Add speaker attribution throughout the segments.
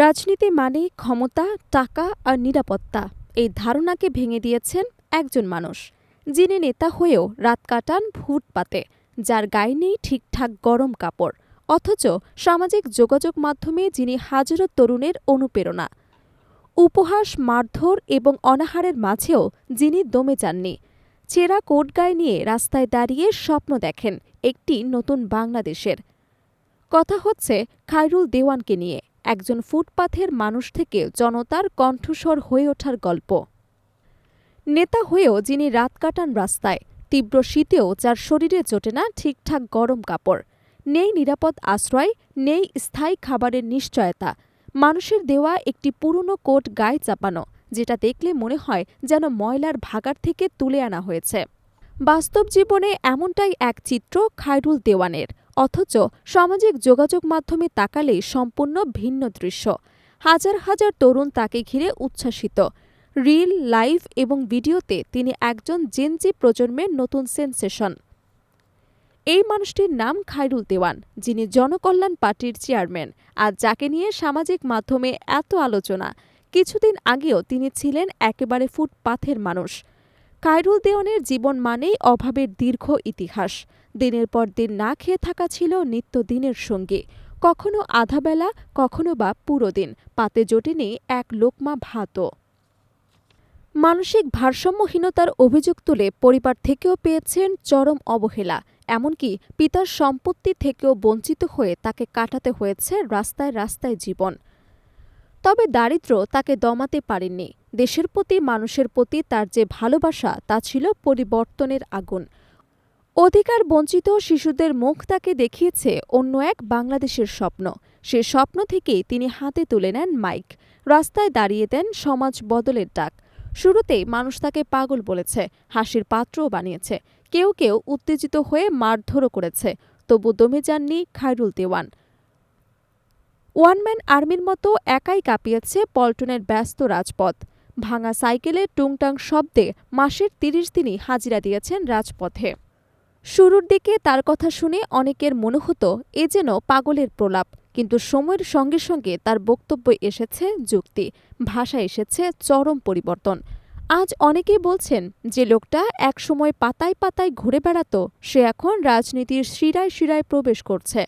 Speaker 1: রাজনীতি মানেই ক্ষমতা, টাকা আর নিরাপত্তা, এই ধারণাকে ভেঙে দিয়েছেন একজন মানুষ, যিনি নেতা হয়েও রাত কাটান ফুটপাতে, যার গায়ে নেই ঠিকঠাক গরম কাপড়, অথচ সামাজিক যোগাযোগ মাধ্যমে যিনি হাজারো তরুণের অনুপ্রেরণা। উপহাস, মারধর এবং অনাহারের মাঝেও যিনি দমে যাননি। ছেঁড়া কোট গায়ে নিয়ে রাস্তায় দাঁড়িয়ে স্বপ্ন দেখেন একটি নতুন বাংলাদেশের। কথা হচ্ছে খায়রুল দেওয়ানকে নিয়ে, একজন ফুটপাথের মানুষ থেকে জনতার কণ্ঠস্বর হয়ে ওঠার গল্প। নেতা হয়েও যিনি রাত কাটান রাস্তায়, তীব্র শীতেও যার শরীরে জোটে না ঠিকঠাক গরম কাপড়, নেই নিরাপদ আশ্রয়, নেই স্থায়ী খাবারের নিশ্চয়তা, মানুষের দেওয়া একটি পুরনো কোট গায়ে চাপানো, যেটা দেখলে মনে হয় যেন ময়লার ভাগাড় থেকে তুলে আনা হয়েছে। বাস্তব জীবনে এমনটাই এক চিত্র খায়রুল দেওয়ানের, অথচ সামাজিক যোগাযোগ মাধ্যমে তাকালেই সম্পূর্ণ ভিন্ন দৃশ্য। হাজার হাজার তরুণ তাকে ঘিরে উচ্ছ্বাসিত। রিল, লাইভ এবং ভিডিওতে তিনি একজন জেনজি প্রজন্মের নতুন সেনসেশন। এই মানুষটির নাম খায়রুল দেওয়ান, যিনি জনকল্যাণ পার্টির চেয়ারম্যান, আর যাকে নিয়ে সামাজিক মাধ্যমে এত আলোচনা। কিছুদিন আগেও তিনি ছিলেন একেবারে ফুটপাথের মানুষ। খায়রুল দেওয়ানের জীবন মানেই অভাবের দীর্ঘ ইতিহাস। দিনের পর দিন না খেয়ে থাকা ছিল নিত্যদিনের সঙ্গী, কখনো আধাবেলা, কখনো বা পুরো দিন পাতে জোটেনি এক লোকমা ভাতও। মানসিক ভারসাম্যহীনতার অভিযোগ তুলে পরিবার থেকেও পেয়েছেন চরম অবহেলা, এমনকি পিতার সম্পত্তি থেকেও বঞ্চিত হয়ে তাকে কাটাতে হয়েছে রাস্তায় রাস্তায় জীবন। তবে দারিদ্র্য তাকে দমাতে পারেননি। দেশের প্রতি, মানুষের প্রতি তার যে ভালোবাসা, তা ছিল পরিবর্তনের আগুন। অধিকার বঞ্চিত শিশুদের মুখ তাকে দেখিয়েছে অন্য এক বাংলাদেশের স্বপ্ন। সে স্বপ্ন থেকেই তিনি হাতে তুলে নেন মাইক, রাস্তায় দাঁড়িয়ে দেন সমাজ বদলের ডাক। শুরুতেই মানুষ তাকে পাগল বলেছে, হাসির পাত্রও বানিয়েছে, কেউ কেউ উত্তেজিত হয়ে মারধরও করেছে, তবু দমে যাননি খায়রুল দেওয়ান। ওয়ানম্যান আর্মির মতো একাই কাঁপিয়েছে পল্টনের ব্যস্ত রাজপথ। ভাঙা সাইকেলের টুংটাং শব্দে মাসের ৩০ দিনই হাজিরা দিয়েছেন রাজপথে। শুরুর দিকে তার কথা শুনে অনেকের মনে হতো এ যেন পাগলের প্রলাপ, কিন্তু সময়ের সঙ্গে সঙ্গে তার বক্তব্য এসেছে যুক্তি, ভাষা এসেছে চরম পরিবর্তন। আজ অনেকেই বলছেন যে লোকটা একসময় পাতায় পাতায় ঘুরে বেড়াত, সে এখন রাজনীতির শিরায় শিরায় প্রবেশ করছে।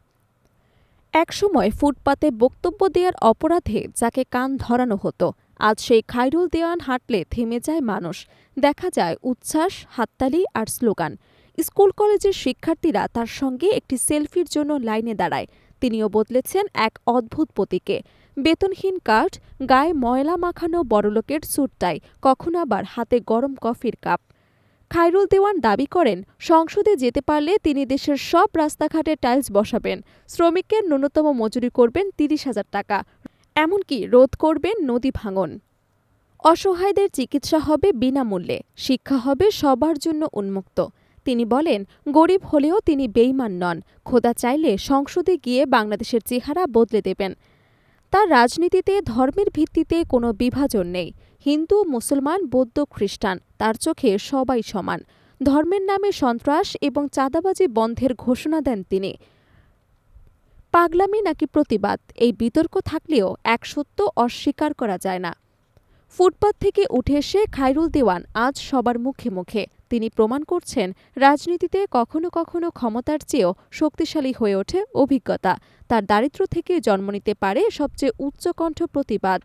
Speaker 1: একসময় ফুটপাতে বক্তব্য দেওয়ার অপরাধে যাকে কান ধরানো হতো, আজ সেই খায়রুল দেওয়ান হাঁটলে থেমে যায় মানুষ। দেখা যায় উচ্ছ্বাস, হাততালি আর স্লোগান। স্কুল কলেজের শিক্ষার্থীরা তার সঙ্গে একটি সেলফির জন্য লাইনে দাঁড়ায়। তিনিও বদলেছেন এক অদ্ভুত প্রতীকে। বেতনহীন কার্ড, গায়ে ময়লা মাখানো বড়লোকের স্যুটটাই, কখনো আবার হাতে গরম কফির কাপ। খায়রুল দেওয়ান দাবি করেন, সংসদে যেতে পারলে তিনি দেশের সব রাস্তাঘাটে টাইলস বসাবেন, শ্রমিকের ন্যূনতম মজুরি করবেন ৩০,০০০ টাকা, এমনকি রোধ করবেন নদী ভাঙন। অসহায়দের চিকিৎসা হবে বিনামূল্যে, শিক্ষা হবে সবার জন্য উন্মুক্ত। তিনি বলেন, গরিব হলেও তিনি বেইমান নন, খোদা চাইলে সংসদে গিয়ে বাংলাদেশের চেহারা বদলে দেবেন। তার রাজনীতিতে ধর্মের ভিত্তিতে কোনো বিভাজন নেই। হিন্দু, মুসলমান, বৌদ্ধ, খ্রিস্টান, তার চোখে সবাই সমান। ধর্মের নামে সন্ত্রাস এবং চাঁদাবাজি বন্ধের ঘোষণা দেন তিনি। পাগলামি নাকি প্রতিবাদ, এই বিতর্ক থাকলেও এক সত্য অস্বীকার করা যায় না। ফুটপাত থেকে উঠে এসে খায়রুল দেওয়ান আজ সবার মুখে মুখে। তিনি প্রমাণ করছেন, রাজনীতিতে কখনো কখনো ক্ষমতার চেয়েও শক্তিশালী হয়ে ওঠে অভিজ্ঞতা। তার দারিদ্র্য থেকে জন্ম নিতে পারে সবচেয়ে উচ্চকণ্ঠ প্রতিবাদ।